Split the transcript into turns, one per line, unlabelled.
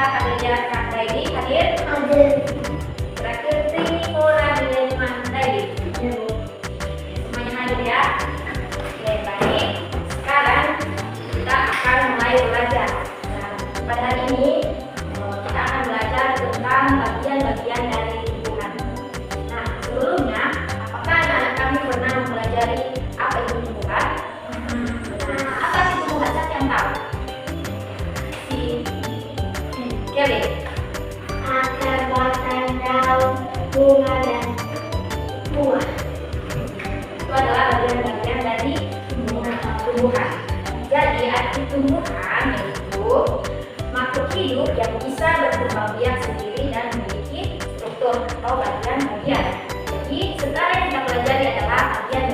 hadir ya Kak Daidi, hadir?
Hadir.
Terakhir Trifoliman Daidi. Semuanya hadir ya. Oke, baik. Sekarang kita akan mulai belajar. Nah, pada hari ini kita akan belajar tentang bagian-bagian dari tumbuhan. Nah, sebelumnya, apakah anak-anak kami pernah mempelajari apa itu tumbuhan? Nah, apa sih tumbuhan? Siapa yang tahu? Si Kelly.
Akar, batang, daun, bunga, dan buah.
Itu adalah bagian-bagian dari tumbuhan. Jadi arti tumbuhan itu makhluk hidup yang bisa berkembang biak sendiri dan memiliki struktur atau bagian-bagian. Jadi sekarang yang kita pelajari adalah bagian